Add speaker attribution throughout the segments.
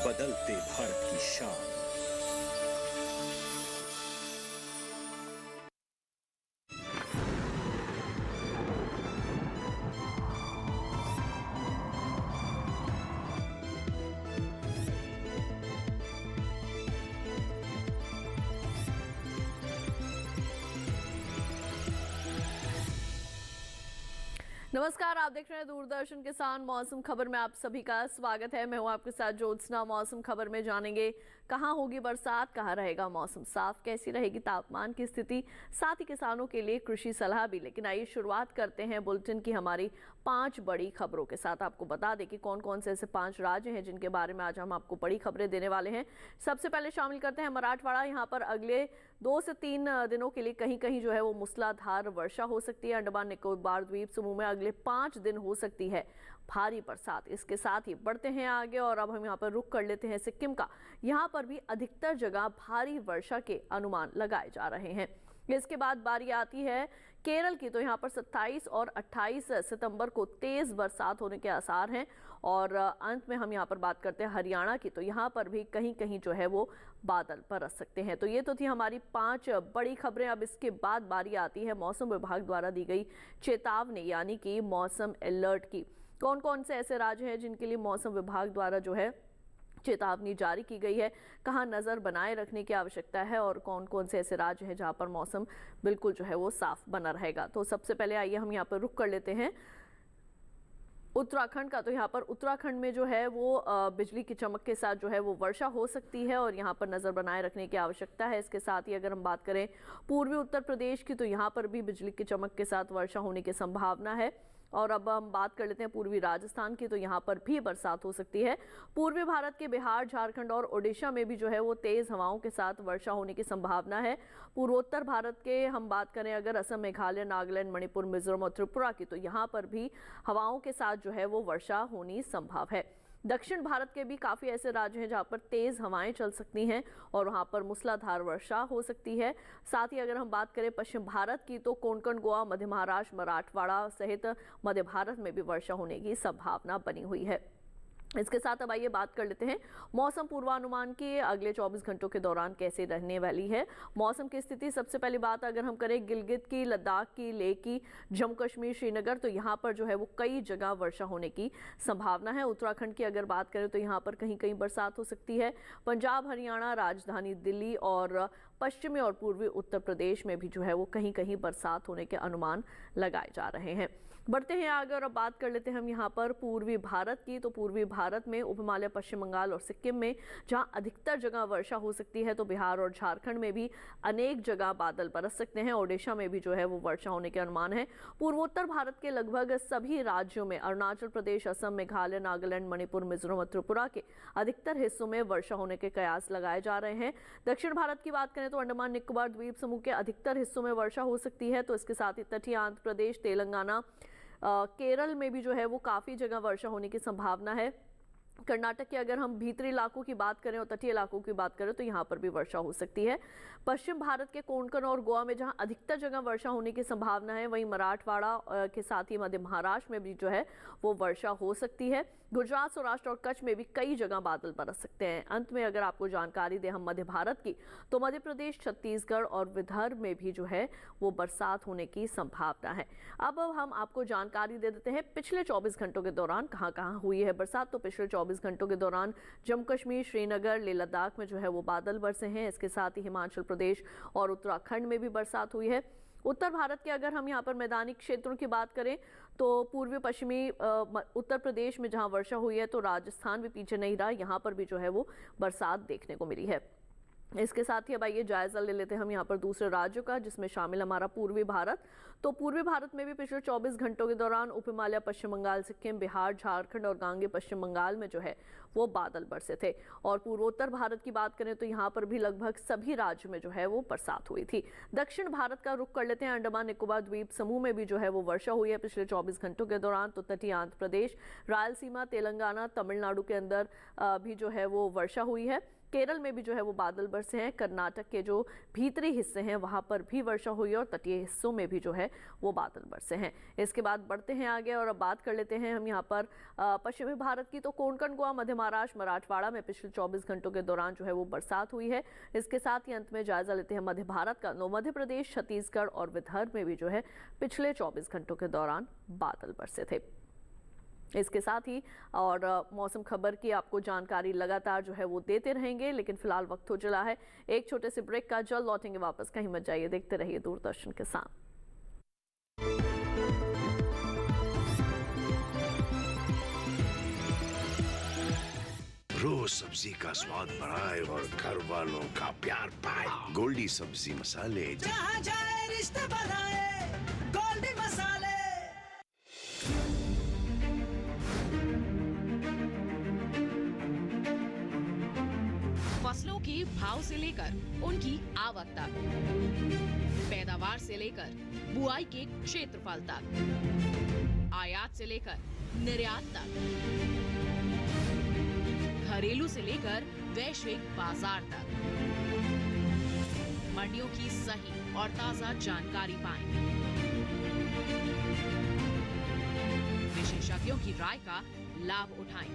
Speaker 1: बदलते भारत की शान।
Speaker 2: नमस्कार, आप देख रहे हैं दूरदर्शन किसान मौसम खबर में आप सभी का स्वागत है। मैं हूं आपके साथ ज्योत्सना। मौसम खबर में जानेंगे कहां होगी बरसात, कहां रहेगा मौसम साफ, कैसी रहेगी तापमान की स्थिति, साथ ही किसानों के लिए कृषि सलाह भी। लेकिन आइए शुरुआत करते हैं बुलेटिन की हमारी 5 बड़ी खबरों के साथ। आपको बता दें कि कौन कौन से ऐसे 5 राज्य हैं जिनके बारे में आज हम आपको बड़ी खबरें देने वाले हैं। सबसे पहले शामिल करते हैं मराठवाड़ा। यहाँ पर अगले 2 से 3 दिनों के लिए कहीं कहीं जो है वो मूसलाधार वर्षा हो सकती है। अंडमान निकोबार द्वीप समूह में अगले 5 दिन हो सकती है भारी बरसात। इसके साथ ही बढ़ते हैं आगे और अब हम यहाँ पर रुक कर लेते हैं सिक्किम का। यहाँ पर भी अधिकतर जगह भारी वर्षा के अनुमान लगाए जा रहे हैं। इसके बाद बारी आती है केरल की, तो यहाँ पर 27 और 28 सितंबर को तेज बरसात होने के आसार हैं। और अंत में हम यहाँ पर बात करते हैं हरियाणा की, तो यहाँ पर भी कहीं कहीं जो है वो बादल बरस सकते हैं। तो ये तो थी हमारी 5 बड़ी खबरें। अब इसके बाद बारी आती है मौसम विभाग द्वारा दी गई चेतावनी यानी कि मौसम अलर्ट की। कौन कौन से ऐसे राज्य हैं जिनके लिए मौसम विभाग द्वारा जो है चेतावनी जारी की गई है, कहां नजर बनाए रखने की आवश्यकता है और कौन कौन से ऐसे राज्य हैं जहां पर मौसम बिल्कुल जो है वो साफ बना रहेगा। तो सबसे पहले आइए हम यहां पर रुक कर लेते हैं उत्तराखंड का। तो यहाँ पर उत्तराखंड में जो है वो बिजली की चमक के साथ जो है वो वर्षा हो सकती है और यहाँ पर नज़र बनाए रखने की आवश्यकता है। इसके साथ ही अगर हम बात करें पूर्वी उत्तर प्रदेश की, तो यहाँ पर भी बिजली की चमक के साथ वर्षा होने की संभावना है। और अब हम बात कर लेते हैं पूर्वी राजस्थान की, तो यहाँ पर भी बरसात हो सकती है। पूर्वी भारत के बिहार, झारखंड और ओडिशा में भी जो है वो तेज हवाओं के साथ वर्षा होने की संभावना है। पूर्वोत्तर भारत के हम बात करें अगर असम, मेघालय, नागालैंड, मणिपुर, मिजोरम और त्रिपुरा की, तो यहाँ पर भी हवाओं के साथ जो है वो वर्षा होनी संभव है। दक्षिण भारत के भी काफ़ी ऐसे राज्य हैं जहां पर तेज़ हवाएं चल सकती हैं और वहां पर मूसलाधार वर्षा हो सकती है। साथ ही अगर हम बात करें पश्चिम भारत की, तो कोंकण, गोवा, मध्य महाराष्ट्र, मराठवाड़ा सहित मध्य भारत में भी वर्षा होने की संभावना बनी हुई है। इसके साथ अब आइए बात कर लेते हैं मौसम पूर्वानुमान की अगले 24 घंटों के दौरान कैसे रहने वाली है मौसम की स्थिति। सबसे पहली बात अगर हम करें गिलगित की, लद्दाख की, लेह की, जम्मू कश्मीर, श्रीनगर, तो यहाँ पर जो है वो कई जगह वर्षा होने की संभावना है। उत्तराखंड की अगर बात करें तो यहाँ पर कहीं कहीं बरसात हो सकती है। पंजाब, हरियाणा, राजधानी दिल्ली और पश्चिमी और पूर्वी उत्तर प्रदेश में भी जो है वो कहीं कहीं बरसात होने के अनुमान लगाए जा रहे हैं। बढ़ते हैं आगे और अब बात कर लेते हैं हम यहाँ पर पूर्वी भारत की। तो पूर्वी भारत में उप हिमालय, पश्चिम बंगाल और सिक्किम में जहाँ अधिकतर जगह वर्षा हो सकती है, तो बिहार और झारखंड में भी अनेक जगह बादल बरस सकते हैं। ओडिशा में भी जो है वो वर्षा होने के अनुमान है। पूर्वोत्तर भारत के लगभग सभी राज्यों में, अरुणाचल प्रदेश, असम, मेघालय, नागालैंड, मणिपुर, मिजोरम और त्रिपुरा के अधिकतर हिस्सों में वर्षा होने के कयास लगाए जा रहे हैं। दक्षिण भारत की बात करें तो अंडमान निकोबार द्वीप समूह के अधिकतर हिस्सों में वर्षा हो सकती है। तो इसके साथ ही तटीय आंध्र प्रदेश, तेलंगाना, केरल में भी जो है वो काफ़ी जगह वर्षा होने की संभावना है। कर्नाटक के अगर हम भीतरी इलाकों की बात करें और तटीय इलाकों की बात करें तो यहाँ पर भी वर्षा हो सकती है। पश्चिम भारत के कोंकण और गोवा में जहाँ अधिकतर जगह वर्षा होने की संभावना है, वहीं मराठवाड़ा के साथ ही मध्य महाराष्ट्र में भी जो है वो वर्षा हो सकती है। गुजरात, सौराष्ट्र और कच्छ में भी कई जगह बादल बरस सकते हैं। अंत में अगर आपको जानकारी दें हम मध्य भारत की, तो मध्य प्रदेश, छत्तीसगढ़ और विदर्भ में भी जो है वो बरसात होने की संभावना है। अब हम आपको जानकारी दे देते हैं पिछले 24 घंटों के दौरान कहाँ कहाँ हुई है बरसात। तो पिछले 24 घंटों के दौरान जम्मू कश्मीर, श्रीनगर, लेह लद्दाख में जो है वो बादल बरसे हैं। इसके साथ ही हिमाचल प्रदेश और उत्तराखंड में भी बरसात हुई है। उत्तर भारत के अगर हम यहाँ पर मैदानी क्षेत्रों की बात करें तो पूर्वी पश्चिमी उत्तर प्रदेश में जहाँ वर्षा हुई है, तो राजस्थान भी पीछे नहीं रहा, यहाँ पर भी जो है वो बरसात देखने को मिली है। इसके साथ ही अब आइए जायजा ले लेते हैं हम यहाँ पर दूसरे राज्यों का, जिसमें शामिल हमारा पूर्वी भारत। तो पूर्वी भारत में भी पिछले 24 घंटों के दौरान उप हिमालय, पश्चिम बंगाल, सिक्किम, बिहार, झारखंड और गांगे पश्चिम बंगाल में जो है वो बादल बरसे थे। और पूर्वोत्तर भारत की बात करें तो यहाँ पर भी लगभग सभी राज्यों में जो है वो बरसात हुई थी। दक्षिण भारत का रुख कर लेते हैं। अंडमान निकोबार द्वीप समूह में भी जो है वो वर्षा हुई है पिछले 24 घंटों के दौरान। तो तटीय आंध्र प्रदेश, रायलसीमा, तेलंगाना, तमिलनाडु के अंदर भी जो है वो वर्षा हुई है। केरल में भी जो है वो बादल बरसे हैं। कर्नाटक के जो भीतरी हिस्से हैं वहां पर भी वर्षा हुई और तटीय हिस्सों में भी जो है वो बादल बरसे हैं। इसके बाद बढ़ते हैं आगे और अब बात कर लेते हैं हम यहाँ पर पश्चिमी भारत की। तो कोंकण, गोवा, मध्य महाराष्ट्र, मराठवाड़ा में पिछले 24 घंटों के दौरान जो है वो बरसात हुई है। इसके साथ ही अंत में जायजा लेते हैं मध्य भारत का। मध्य प्रदेश, छत्तीसगढ़ और विदर्भ में भी जो है पिछले 24 घंटों के दौरान बादल बरसे थे। इसके साथ ही और मौसम खबर की आपको जानकारी लगातार जो है वो देते रहेंगे, लेकिन फिलहाल वक्त हो चला है एक छोटे से ब्रेक का। जल्द लौटेंगे वापस, कहीं मत जाइए, देखते रहिए दूरदर्शन के साथ।
Speaker 3: रोज सब्जी का स्वाद बढ़ाए और घर वालों का प्यार पाए। गोल्डी सब्जी मसाले,
Speaker 4: जहाँ जाए रिश्ते बनाए, गोल्डी मसाले।
Speaker 5: फसलों के भाव से लेकर उनकी आवक तक, पैदावार से लेकर बुआई के क्षेत्रफल तक, आयात से लेकर निर्यात तक, घरेलू से लेकर वैश्विक बाजार तक, मंडियों की सही और ताजा जानकारी पाएं। विशेषज्ञों की राय का लाभ उठाएं।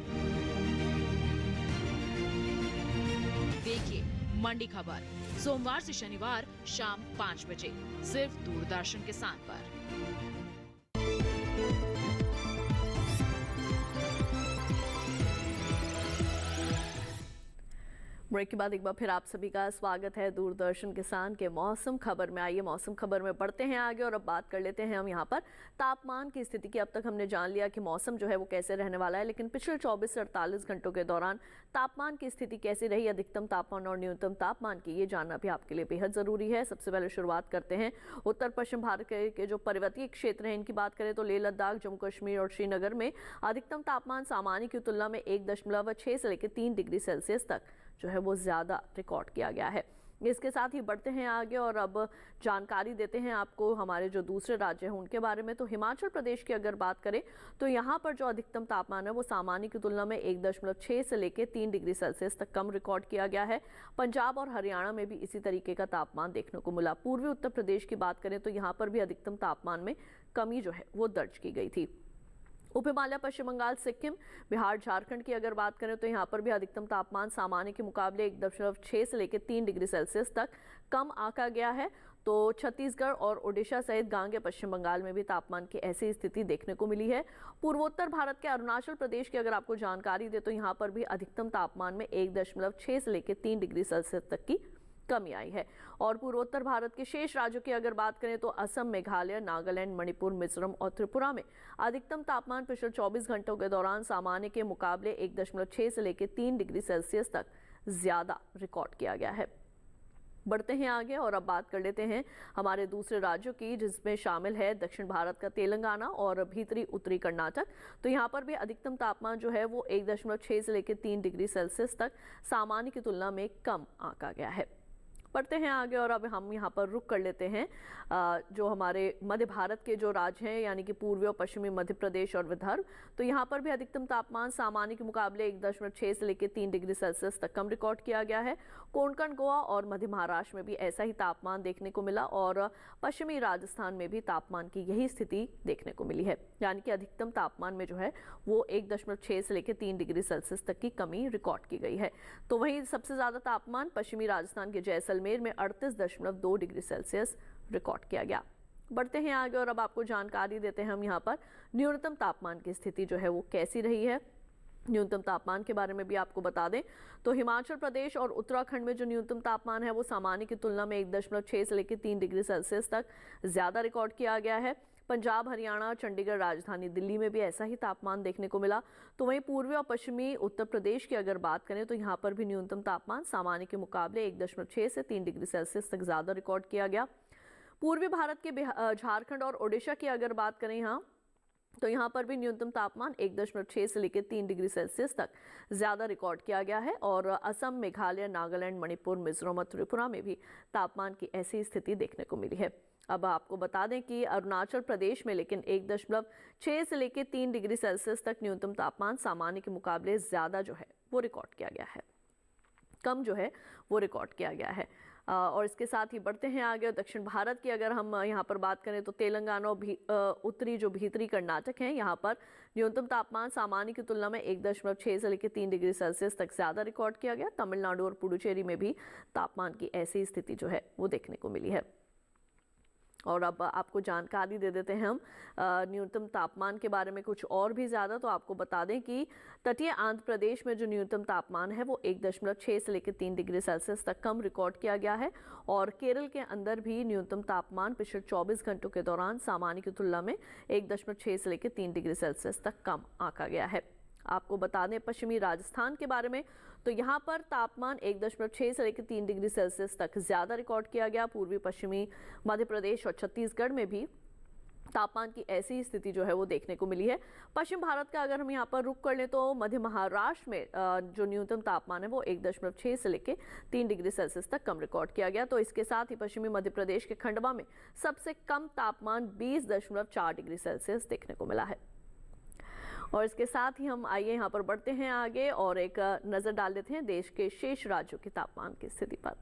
Speaker 5: देखिए मंडी खबर सोमवार से शनिवार शाम 5 बजे सिर्फ दूरदर्शन किसान पर।
Speaker 2: ब्रेक के बाद एक बार फिर आप सभी का स्वागत है दूरदर्शन किसान के मौसम खबर में। आइए मौसम खबर में बढ़ते हैं आगे और अब बात कर लेते हैं हम यहाँ पर तापमान की स्थिति की। अब तक हमने जान लिया कि मौसम जो है वो कैसे रहने वाला है, लेकिन पिछले 24 से 48 घंटों के दौरान तापमान की स्थिति कैसी रही, अधिकतम तापमान और न्यूनतम तापमान की, ये जानना भी आपके लिए बेहद जरूरी है। सबसे पहले शुरुआत करते हैं उत्तर पश्चिम भारत के जो पर्वतीय क्षेत्र हैं इनकी बात करें तो लेह लद्दाख, जम्मू कश्मीर और श्रीनगर में अधिकतम तापमान सामान्य की तुलना में 1.6 से लेकर 3 डिग्री सेल्सियस तक जो है वो ज्यादा रिकॉर्ड किया गया है। इसके साथ ही बढ़ते हैं आगे और अब जानकारी देते हैं आपको हमारे जो दूसरे राज्य हैं उनके बारे में। तो हिमाचल प्रदेश की अगर बात करें तो यहाँ पर जो अधिकतम तापमान है वो सामान्य की तुलना में 1.6 से लेकर 3 डिग्री सेल्सियस तक कम रिकॉर्ड किया गया है। पंजाब और हरियाणा में भी इसी तरीके का तापमान देखने को मिला। पूर्वी उत्तर प्रदेश की बात करें तो यहाँ पर भी अधिकतम तापमान में कमी जो है वो दर्ज की गई थी। उप हिमालय, पश्चिम बंगाल, सिक्किम, बिहार, झारखंड की अगर बात करें तो यहाँ पर भी अधिकतम तापमान सामान्य के मुकाबले 1.6 से लेकर 3 डिग्री सेल्सियस तक कम आंका गया है। तो छत्तीसगढ़ और ओडिशा सहित गांगे पश्चिम बंगाल में भी तापमान की ऐसी स्थिति देखने को मिली है। पूर्वोत्तर भारत के अरुणाचल प्रदेश की अगर आपको जानकारी दे तो यहाँ पर भी अधिकतम तापमान में 1.6 से लेकर 3 डिग्री सेल्सियस तक की कमी आई है। और पूर्वोत्तर भारत के शेष राज्यों की अगर बात करें तो असम, मेघालय, नागालैंड, मणिपुर, मिजोरम और त्रिपुरा में अधिकतम तापमान पिछले 24 घंटों के दौरान सामान्य के मुकाबले 1.6 से लेकर 3 डिग्री सेल्सियस तक ज्यादा रिकॉर्ड किया गया है। बढ़ते हैं आगे और अब बात कर लेते हैं हमारे दूसरे राज्यों की, जिसमें शामिल है दक्षिण भारत का तेलंगाना और भीतरी उत्तरी कर्नाटक। तो यहाँ पर भी अधिकतम तापमान जो है वो 1.6 से लेकर 3 डिग्री सेल्सियस तक सामान्य की तुलना में कम आंका गया है। बढ़ते हैं आगे और अब हम यहाँ पर रुक कर लेते हैं जो हमारे मध्य भारत के जो राज्य हैं यानी कि पूर्वी और पश्चिमी मध्य प्रदेश और विदर्भ। तो यहाँ पर भी अधिकतम तापमान सामान्य के मुकाबले 1.6 से लेकर 3 डिग्री सेल्सियस तक कम रिकॉर्ड किया गया है। कोंकण, गोवा और मध्य महाराष्ट्र में भी ऐसा ही तापमान देखने को मिला और पश्चिमी राजस्थान में भी तापमान की यही स्थिति देखने को मिली है, यानी कि अधिकतम तापमान में जो है वो 1.6 से लेकर 3 डिग्री सेल्सियस तक की कमी रिकॉर्ड की गई है। तो वहीं सबसे ज्यादा तापमान पश्चिमी राजस्थान के जैसलमेर में 38.2 डिग्री सेल्सियस रिकॉर्ड किया गया। बढ़ते हैं आगे और अब आपको जानकारी देते हैं हम यहाँ पर न्यूनतम तापमान की स्थिति जो है वो कैसी रही है। न्यूनतम तापमान के बारे में भी आपको बता दें तो हिमाचल प्रदेश और उत्तराखंड में जो न्यूनतम तापमान है वो सामान्य की तुलना में 1.6 से लेकर 3 डिग्री सेल्सियस तक ज्यादा रिकॉर्ड किया गया है। पंजाब, हरियाणा, चंडीगढ़, राजधानी दिल्ली में भी ऐसा ही तापमान देखने को मिला। तो वहीं पूर्वी और पश्चिमी उत्तर प्रदेश की अगर बात करें तो यहाँ पर भी न्यूनतम तापमान सामान्य के मुकाबले 1.6 से 3 डिग्री सेल्सियस तक ज्यादा रिकॉर्ड किया गया। पूर्वी भारत के झारखंड और ओडिशा की अगर बात करें यहाँ तो यहाँ पर भी न्यूनतम तापमान 1.6 से लेकर 3 डिग्री सेल्सियस तक ज्यादा रिकॉर्ड किया गया है। और असम, मेघालय, नागालैंड, मणिपुर, मिजोरम और त्रिपुरा में भी तापमान की ऐसी स्थिति देखने को मिली है। अब आपको बता दें कि अरुणाचल प्रदेश में लेकिन 1.6 से लेकर 3 डिग्री सेल्सियस तक न्यूनतम तापमान सामान्य के मुकाबले ज्यादा जो है वो रिकॉर्ड किया गया है। कम जो है वो रिकॉर्ड किया गया है। और इसके साथ ही बढ़ते हैं आगे। दक्षिण भारत की अगर हम यहाँ पर बात करें तो तेलंगाना और उत्तरी जो भीतरी कर्नाटक है, यहाँ पर न्यूनतम तापमान सामान्य की तुलना में 1.6 से लेकर 3 डिग्री सेल्सियस तक ज़्यादा रिकॉर्ड किया गया। तमिलनाडु और पुडुचेरी में भी तापमान की ऐसी स्थिति जो है वो देखने को मिली है। और अब आपको जानकारी दे देते हैं हम न्यूनतम तापमान के बारे में कुछ और भी ज़्यादा। तो आपको बता दें कि तटीय आंध्र प्रदेश में जो न्यूनतम तापमान है वो 1.6 से लेकर 3 डिग्री सेल्सियस तक कम रिकॉर्ड किया गया है। और केरल के अंदर भी न्यूनतम तापमान पिछले 24 घंटों के दौरान सामान्य की तुलना में 1.6 से लेकर 3 डिग्री सेल्सियस तक कम आंका गया है। आपको बता दें पश्चिमी राजस्थान के बारे में, तो यहाँ पर तापमान 1.6 से लेकर 3 डिग्री सेल्सियस तक ज़्यादा रिकॉर्ड किया गया। पूर्वी पश्चिमी मध्य प्रदेश और छत्तीसगढ़ में भी तापमान की ऐसी स्थिति जो है वो देखने को मिली है। पश्चिम भारत का अगर हम यहाँ पर रुख कर लें तो मध्य महाराष्ट्र में जो न्यूनतम तापमान है वो 1.6 से लेकर 3 डिग्री सेल्सियस तक कम रिकॉर्ड किया गया। तो इसके साथ ही पश्चिमी मध्य प्रदेश के खंडवा में सबसे कम तापमान 20.4 डिग्री सेल्सियस देखने को मिला है। और इसके साथ ही हम आइए यहाँ पर बढ़ते हैं आगे और एक नज़र डाल देते हैं देश के शेष राज्यों के तापमान की स्थिति पर।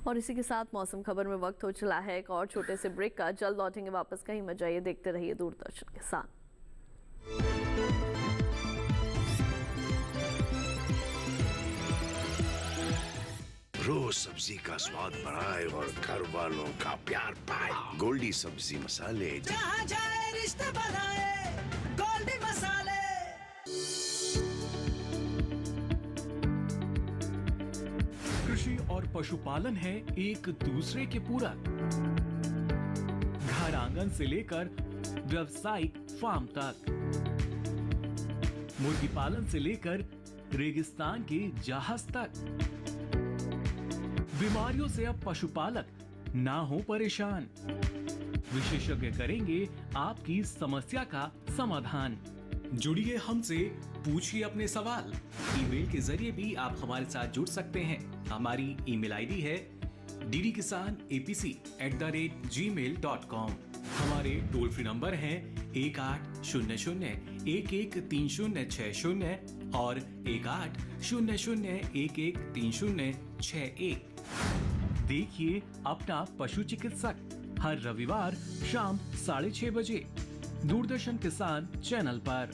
Speaker 2: और इसी के साथ मौसम खबर में वक्त हो चला है एक और छोटे से ब्रेक का। जल्द लौटेंगे वापस, कहीं मत जाइए, देखते रहिए दूरदर्शन के साथ।
Speaker 3: रोज सब्जी का स्वाद बढ़ाए और घर वालों का प्यार पाए। गोल्डी सब्जी मसाले,
Speaker 4: जहाँ जाए रिश्ते बनाए गोल्डी मसाले।
Speaker 6: कृषि और पशुपालन है एक दूसरे के पूरक। घर आंगन से लेकर व्यावसायिक फार्म तक, मुर्गी पालन से लेकर रेगिस्तान के जहाज तक। बीमारियों से अब पशुपालक ना हो परेशान। विशेषज्ञ करेंगे आपकी समस्या का समाधान।
Speaker 7: जुड़िए हमसे, पूछिए अपने सवाल। ईमेल के जरिए भी आप हमारे साथ जुड़ सकते हैं। हमारी ईमेल आईडी है ddkisanapc@gmail.com। हमारे टोल फ्री नंबर हैं 1800-113060 और 1800-113061।
Speaker 6: देखिए अपना पशु चिकित्सक हर रविवार शाम 6:30 बजे दूरदर्शन किसान चैनल पर।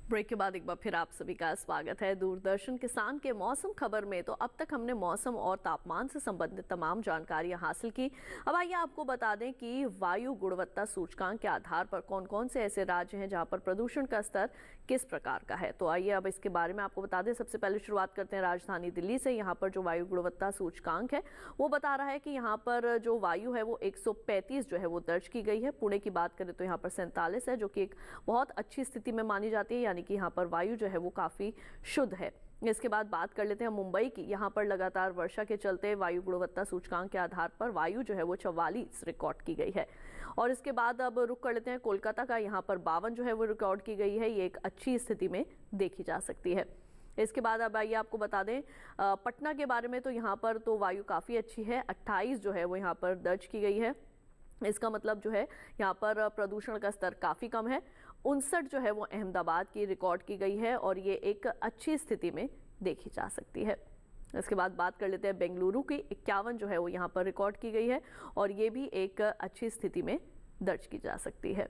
Speaker 2: ब्रेक के बाद एक बार फिर आप सभी का स्वागत है दूरदर्शन किसान के मौसम खबर में। तो अब तक हमने मौसम और तापमान से संबंधित तमाम जानकारियां हासिल की। अब आइए आपको बता दें कि वायु गुणवत्ता सूचकांक के आधार पर कौन कौन से ऐसे राज्य हैं जहां पर प्रदूषण का स्तर किस प्रकार का है। तो आइए अब इसके बारे में आपको बता दें। सबसे पहले शुरुआत करते हैं राजधानी दिल्ली से। यहाँ पर जो वायु गुणवत्ता सूचकांक है वो बता रहा है कि यहाँ पर जो वायु है वो 135 जो है वो दर्ज की गई है। पुणे की बात करें तो यहाँ पर 47 है, जो कि एक बहुत अच्छी स्थिति में मानी जाती है, यानी कि यहाँ पर वायु जो है वो काफ़ी शुद्ध है। इसके बाद बात कर लेते हैं मुंबई की। यहाँ पर लगातार वर्षा के चलते वायु गुणवत्ता सूचकांक के आधार पर वायु जो है वो 44 रिकॉर्ड की गई है। और इसके बाद अब रुक कर लेते हैं कोलकाता का। यहाँ पर 52 जो है वो रिकॉर्ड की गई है। ये एक अच्छी स्थिति में देखी जा सकती है। इसके बाद अब आइए आपको बता दें पटना के बारे में। तो यहाँ पर तो वायु काफ़ी अच्छी है, 28 जो है वो यहाँ पर दर्ज की गई है। इसका मतलब जो है यहाँ पर प्रदूषण का स्तर काफ़ी कम है। 59 जो है वो अहमदाबाद की रिकॉर्ड की गई है और ये एक अच्छी स्थिति में देखी जा सकती है। इसके बाद बात कर लेते हैं बेंगलुरु की। 51 जो है वो यहाँ पर रिकॉर्ड की गई है और ये भी एक अच्छी स्थिति में दर्ज की जा सकती है।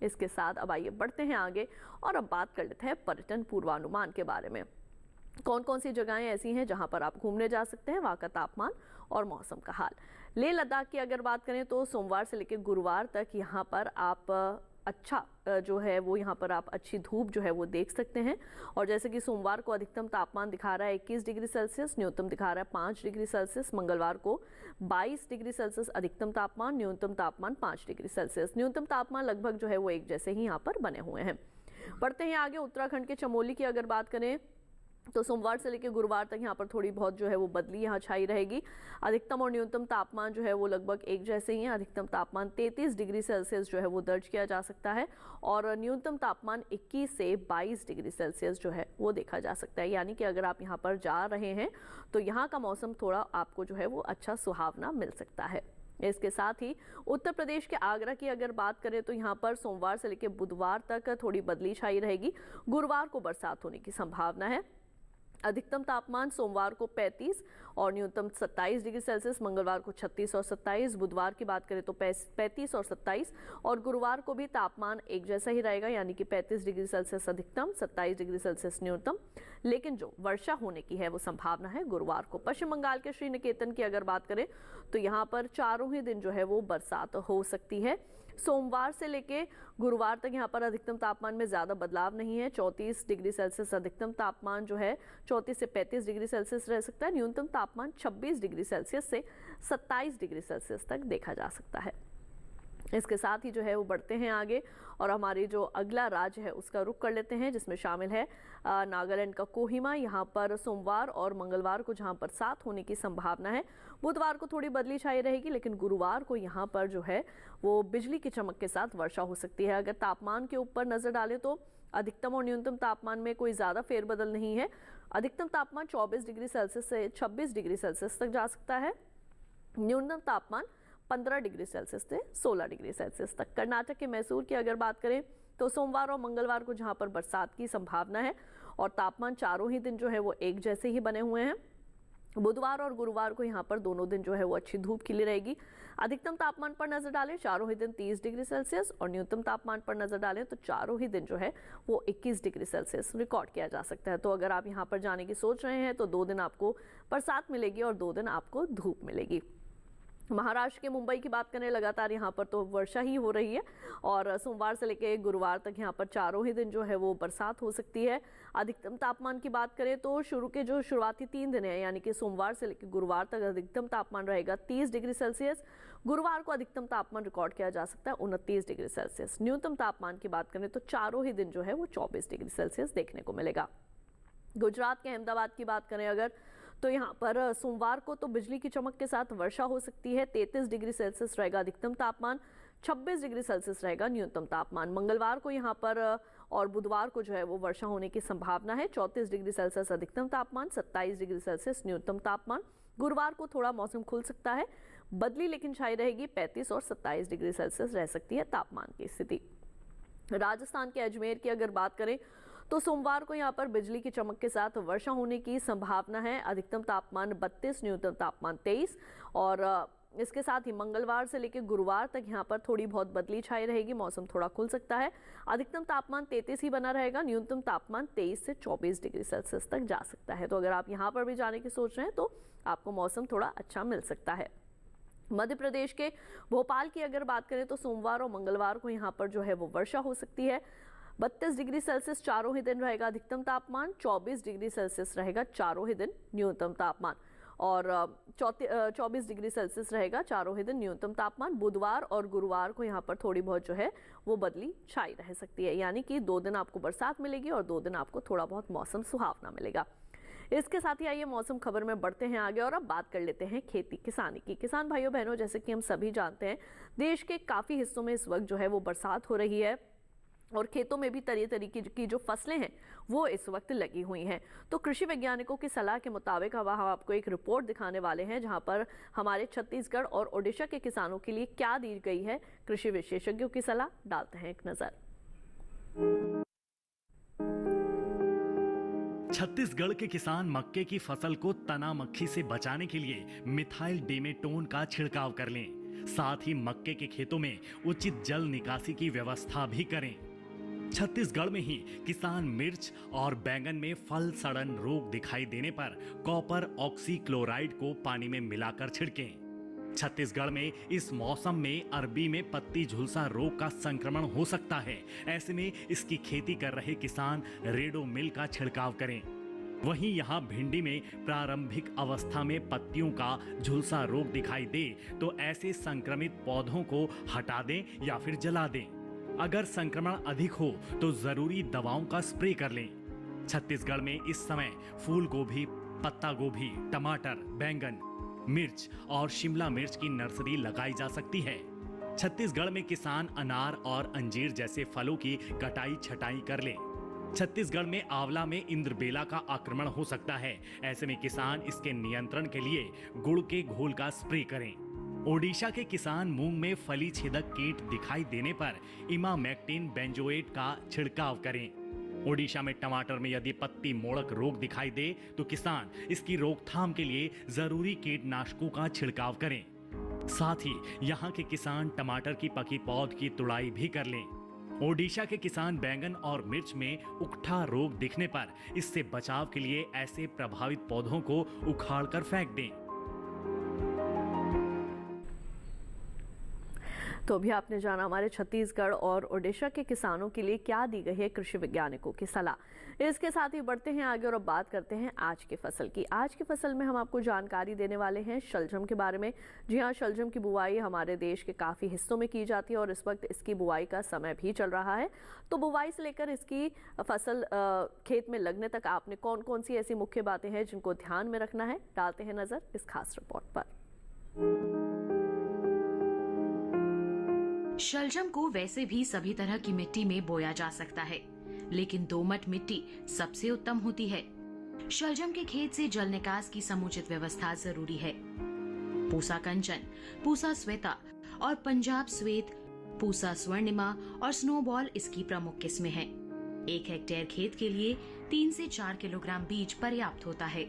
Speaker 2: इसके साथ अब आइए बढ़ते हैं आगे और अब बात कर लेते हैं पर्यटन पूर्वानुमान के बारे में। कौन कौन सी जगहें ऐसी हैं जहां पर आप घूमने जा सकते हैं, वहां का तापमान और मौसम का हाल। लेह लद्दाख की अगर बात करें तो सोमवार से लेकर गुरुवार तक यहाँ पर आप अच्छा जो है वो यहाँ पर आप अच्छी धूप जो है वो देख सकते हैं। और जैसे कि सोमवार को अधिकतम तापमान दिखा रहा है 21 डिग्री सेल्सियस, न्यूनतम दिखा रहा है 5 डिग्री सेल्सियस। मंगलवार को 22 डिग्री सेल्सियस अधिकतम तापमान, न्यूनतम तापमान 5 डिग्री सेल्सियस। न्यूनतम तापमान लगभग जो है वो एक जैसे ही यहाँ पर बने हुए हैं। बढ़ते हैं आगे, उत्तराखंड के चमोली की अगर बात करें तो सोमवार से लेकर गुरुवार तक यहाँ पर थोड़ी बहुत जो है वो बदली यहाँ छाई रहेगी। अधिकतम और न्यूनतम तापमान जो है वो लगभग एक जैसे ही है। अधिकतम तापमान 33 डिग्री सेल्सियस जो है वो दर्ज किया जा सकता है और न्यूनतम तापमान 21 से 22 डिग्री सेल्सियस जो है वो देखा जा सकता है। यानी कि अगर आप यहाँ पर जा रहे हैं तो यहाँ का मौसम थोड़ा आपको जो है वो अच्छा सुहावना मिल सकता है। इसके साथ ही उत्तर प्रदेश के आगरा की अगर बात करें तो यहाँ पर सोमवार से लेकर बुधवार तक थोड़ी बदली छाई रहेगी। गुरुवार को बरसात होने की संभावना है। अधिकतम तापमान सोमवार को 35 और न्यूनतम 27 डिग्री सेल्सियस, मंगलवार को 36 और 27, बुधवार की बात करें तो 35 और 27 और गुरुवार को भी तापमान एक जैसा ही रहेगा यानी कि 35 डिग्री सेल्सियस अधिकतम, 27 डिग्री सेल्सियस न्यूनतम। लेकिन जो वर्षा होने की है वो संभावना है गुरुवार को। पश्चिम बंगाल के श्रीनिकेतन की अगर बात करें तो यहाँ पर चारों ही दिन जो है वो बरसात हो सकती है। सोमवार से लेके गुरुवार तक यहाँ पर अधिकतम तापमान में ज़्यादा बदलाव नहीं है। 34 डिग्री सेल्सियस अधिकतम तापमान जो है 34 से 35 डिग्री सेल्सियस रह सकता है। न्यूनतम तापमान 26 डिग्री सेल्सियस से 27 डिग्री सेल्सियस तक देखा जा सकता है। इसके साथ ही जो है वो बढ़ते हैं आगे और हमारी जो अगला राज्य है उसका रुख कर लेते हैं, जिसमें शामिल है नागालैंड का कोहिमा। यहाँ पर सोमवार और मंगलवार को जहाँ बरसात होने की संभावना है। बुधवार को थोड़ी बदली छाई रहेगी, लेकिन गुरुवार को यहाँ पर जो है वो बिजली की चमक के साथ वर्षा हो सकती है। अगर तापमान के ऊपर नजर डालें तो अधिकतम और न्यूनतम तापमान में कोई ज़्यादा फेरबदल नहीं है। अधिकतम तापमान 24 डिग्री सेल्सियस से 26 डिग्री सेल्सियस तक जा सकता है। न्यूनतम तापमान 15 डिग्री सेल्सियस से 16 डिग्री सेल्सियस तक। कर्नाटक के मैसूर की अगर बात करें तो सोमवार और मंगलवार को जहां पर बरसात की संभावना है और तापमान चारों ही दिन जो है वो एक जैसे ही बने हुए हैं। बुधवार और गुरुवार को यहाँ पर दोनों दिन जो है वो अच्छी धूप खिली रहेगी। अधिकतम तापमान पर नजर डालें चारों ही दिन 30 डिग्री सेल्सियस और न्यूनतम तापमान पर नजर डालें तो चारों ही दिन जो है वो 21 डिग्री सेल्सियस रिकॉर्ड किया जा सकता है। तो अगर आप यहाँ पर जाने की सोच रहे हैं तो 2 दिन आपको बरसात मिलेगी और 2 दिन आपको धूप मिलेगी। महाराष्ट्र के मुंबई की बात करें, लगातार यहाँ पर तो वर्षा ही हो रही है और सोमवार से लेकर गुरुवार तक यहाँ पर चारों ही दिन जो है वो बरसात हो सकती है। अधिकतम तापमान की बात करें तो शुरुआती 3 दिन है यानी कि सोमवार से लेकर गुरुवार तक अधिकतम तापमान रहेगा 30 डिग्री सेल्सियस। गुरुवार को अधिकतम तापमान रिकॉर्ड किया जा सकता है 29 डिग्री सेल्सियस। न्यूनतम तापमान की बात करें तो चारों ही दिन जो है वो 24 डिग्री सेल्सियस देखने को मिलेगा। गुजरात के अहमदाबाद की बात करें अगर तो यहाँ पर सोमवार को तो बिजली की चमक के साथ वर्षा हो सकती है। 33 डिग्री सेल्सियस रहेगा अधिकतम तापमान, 26 डिग्री सेल्सियस रहेगा न्यूनतम तापमान। मंगलवार को यहाँ पर और बुधवार को जो है वो वर्षा होने की संभावना है। 34 डिग्री सेल्सियस अधिकतम तापमान, 27 डिग्री सेल्सियस न्यूनतम तापमान। गुरुवार को थोड़ा मौसम खुल सकता है, बदली लेकिन छाई रहेगी। 35 और 27 डिग्री सेल्सियस रह सकती है तापमान की स्थिति। राजस्थान के अजमेर की अगर बात करें तो सोमवार को यहाँ पर बिजली की चमक के साथ वर्षा होने की संभावना है। अधिकतम तापमान 32, न्यूनतम तापमान 23 और इसके साथ ही मंगलवार से लेकर गुरुवार तक यहाँ पर थोड़ी बहुत बदली छाई रहेगी, मौसम थोड़ा खुल सकता है। अधिकतम तापमान 33 ही बना रहेगा, न्यूनतम तापमान 23 से 24 डिग्री सेल्सियस तक जा सकता है। तो अगर आप यहाँ पर भी जाने की सोच रहे हैं तो आपको मौसम थोड़ा अच्छा मिल सकता है। मध्य प्रदेश के भोपाल की अगर बात करें तो सोमवार और मंगलवार को यहाँ पर जो है वो वर्षा हो सकती है। 32 डिग्री सेल्सियस चारों ही दिन रहेगा अधिकतम तापमान, 24 डिग्री सेल्सियस रहेगा चारों ही दिन न्यूनतम तापमान और 24 डिग्री सेल्सियस रहेगा चारों ही दिन न्यूनतम तापमान। बुधवार और गुरुवार को यहाँ पर थोड़ी बहुत जो है वो बदली छाई रह सकती है, यानी कि 2 दिन आपको बरसात मिलेगी और 2 दिन आपको थोड़ा बहुत मौसम सुहावना मिलेगा। इसके साथ ही आइए मौसम खबर में बढ़ते हैं आगे और अब बात कर लेते हैं खेती किसानी की। किसान भाइयों बहनों, जैसे कि हम सभी जानते हैं देश के काफ़ी हिस्सों में इस वक्त जो है वो बरसात हो रही है और खेतों में भी तरह तरीके की जो फसलें हैं वो इस वक्त लगी हुई हैं। तो कृषि वैज्ञानिकों की सलाह के मुताबिक अब हम आपको एक रिपोर्ट दिखाने वाले हैं जहां पर हमारे छत्तीसगढ़ और ओडिशा के किसानों के लिए क्या दी गई है कृषि विशेषज्ञों की सलाह। डालते हैं एक नजर।
Speaker 8: छत्तीसगढ़ के किसान मक्के की फसल को तना मक्खी से बचाने के लिए मिथाइल डेमेटोन का छिड़काव कर लें। साथ ही मक्के के खेतों में उचित जल निकासी की व्यवस्था भी करें। छत्तीसगढ़ में ही किसान मिर्च और बैंगन में फल सड़न रोग दिखाई देने पर कॉपर ऑक्सीक्लोराइड को पानी में मिलाकर छिड़कें। छत्तीसगढ़ में इस मौसम में अरबी में पत्ती झुलसा रोग का संक्रमण हो सकता है। ऐसे में इसकी खेती कर रहे किसान रेडोमिल का छिड़काव करें। वहीं यहाँ भिंडी में प्रारंभिक अवस्था में पत्तियों का झुलसा रोग दिखाई दे तो ऐसे संक्रमित पौधों को हटा दें या फिर जला दें। अगर संक्रमण अधिक हो तो जरूरी दवाओं का स्प्रे कर लें। छत्तीसगढ़ में इस समय फूल गोभी, पत्ता गोभी, टमाटर, बैंगन, मिर्च और शिमला मिर्च की नर्सरी लगाई जा सकती है। छत्तीसगढ़ में किसान अनार और अंजीर जैसे फलों की कटाई छटाई कर लें। छत्तीसगढ़ में आंवला में इंद्रबेला का आक्रमण हो सकता है। ऐसे में किसान इसके नियंत्रण के लिए गुड़ के घोल का स्प्रे करें। ओडिशा के किसान मूंग में फली छेदक कीट दिखाई देने पर इमामेक्टिन बेंजोएट का छिड़काव करें। ओडिशा में टमाटर में यदि पत्ती मोड़क रोग दिखाई दे तो किसान इसकी रोकथाम के लिए जरूरी कीटनाशकों का छिड़काव करें। साथ ही यहाँ के किसान टमाटर की पकी पौध की तुड़ाई भी कर लें। ओडिशा के किसान बैंगन और मिर्च में उकठा रोग दिखने पर इससे बचाव के लिए ऐसे प्रभावित पौधों को उखाड़कर फेंक दें।
Speaker 2: तो अभी आपने जाना हमारे छत्तीसगढ़ और ओडिशा के किसानों के लिए क्या दी गई है कृषि वैज्ञानिकों की सलाह। इसके साथ ही बढ़ते हैं आगे और अब बात करते हैं आज की फसल की। आज की फसल में हम आपको जानकारी देने वाले हैं शलजम के बारे में। जी हाँ, शलजम की बुआई हमारे देश के काफ़ी हिस्सों में की जाती है और इस वक्त इसकी बुआई का समय भी चल रहा है। तो बुआई से लेकर इसकी फसल खेत में लगने तक आपने कौन कौन सी ऐसी मुख्य बातें हैं जिनको ध्यान में रखना है, डालते हैं नज़र इस खास रिपोर्ट पर।
Speaker 5: शलजम को वैसे भी सभी तरह की मिट्टी में बोया जा सकता है, लेकिन दोमट मिट्टी सबसे उत्तम होती है। शलजम के खेत से जल निकास की समुचित व्यवस्था जरूरी है। पूसा कंचन, पूसा श्वेता और पंजाब श्वेत, पूसा स्वर्णिमा और स्नोबॉल इसकी प्रमुख किस्में हैं। 1 हेक्टेयर खेत के लिए 3 से 4 किलोग्राम बीज पर्याप्त होता है।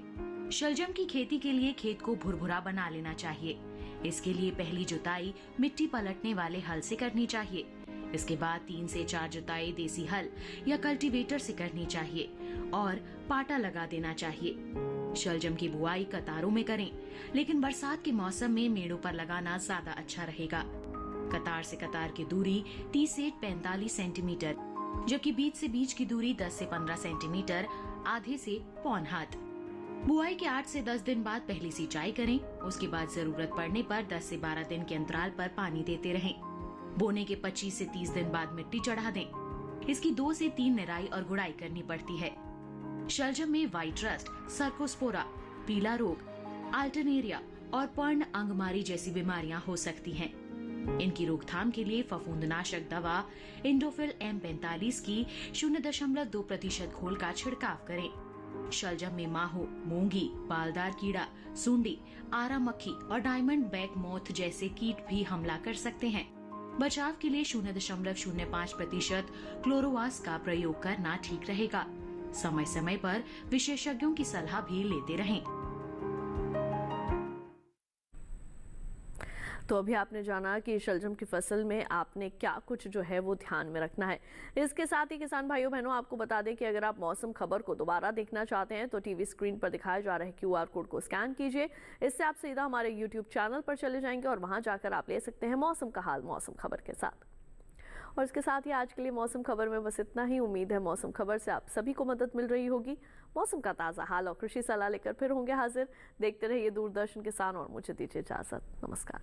Speaker 5: शलजम की खेती के लिए खेत को भुरभुरा बना लेना चाहिए। इसके लिए पहली जुताई मिट्टी पलटने वाले हल से करनी चाहिए। इसके बाद 3 से 4 जुताई देसी हल या कल्टीवेटर से करनी चाहिए और पाटा लगा देना चाहिए। शलजम की बुआई कतारों में करें, लेकिन बरसात के मौसम में मेड़ों पर लगाना ज्यादा अच्छा रहेगा। कतार से कतार की दूरी 30 से 45 सेंटीमीटर, जबकि बीज से बीज की दूरी 10 से 15 सेंटीमीटर, आधे से पौन हाथ। बुआई के 8 से 10 दिन बाद पहली सिंचाई करें। उसके बाद जरूरत पड़ने पर 10 से 12 दिन के अंतराल पर पानी देते रहें। बोने के 25 से 30 दिन बाद मिट्टी चढ़ा दें। इसकी 2 से 3 निराई और गुड़ाई करनी पड़ती है। शलजम में व्हाइट रस्ट, सर्कोस्पोरा, पीला रोग, अल्टरनेरिया और पर्ण अंगमारी जैसी बीमारियां हो सकती हैं। इनकी रोकथाम के लिए फफूंदनाशक दवा इंडोफिल M45 की 0.2% घोल का छिड़काव करें। शलजम में माहो, मूंगी, बालदार कीड़ा, सुंडी, आरा मक्खी और डायमंड बैक मोथ जैसे कीट भी हमला कर सकते हैं। बचाव के लिए 0.05% क्लोरोवास का प्रयोग करना ठीक रहेगा। समय समय पर विशेषज्ञों की सलाह भी लेते रहें।
Speaker 2: तो अभी आपने जाना कि शलजम की फसल में आपने क्या कुछ जो है वो ध्यान में रखना है। इसके साथ ही किसान भाइयों बहनों, आपको बता दें कि अगर आप मौसम खबर को दोबारा देखना चाहते हैं तो टीवी स्क्रीन पर दिखाए जा रहे QR कोड को स्कैन कीजिए। इससे आप सीधा हमारे YouTube चैनल पर चले जाएंगे और वहां जाकर आप ले सकते हैं मौसम का हाल मौसम खबर के साथ। और इसके साथ ही आज के लिए मौसम खबर में बस इतना ही। उम्मीद है मौसम खबर से आप सभी को मदद मिल रही होगी। मौसम का ताज़ा हाल और कृषि सलाह लेकर फिर होंगे हाजिर। देखते रहिए दूरदर्शन किसान और मुझे दीजिए इजाजत। नमस्कार।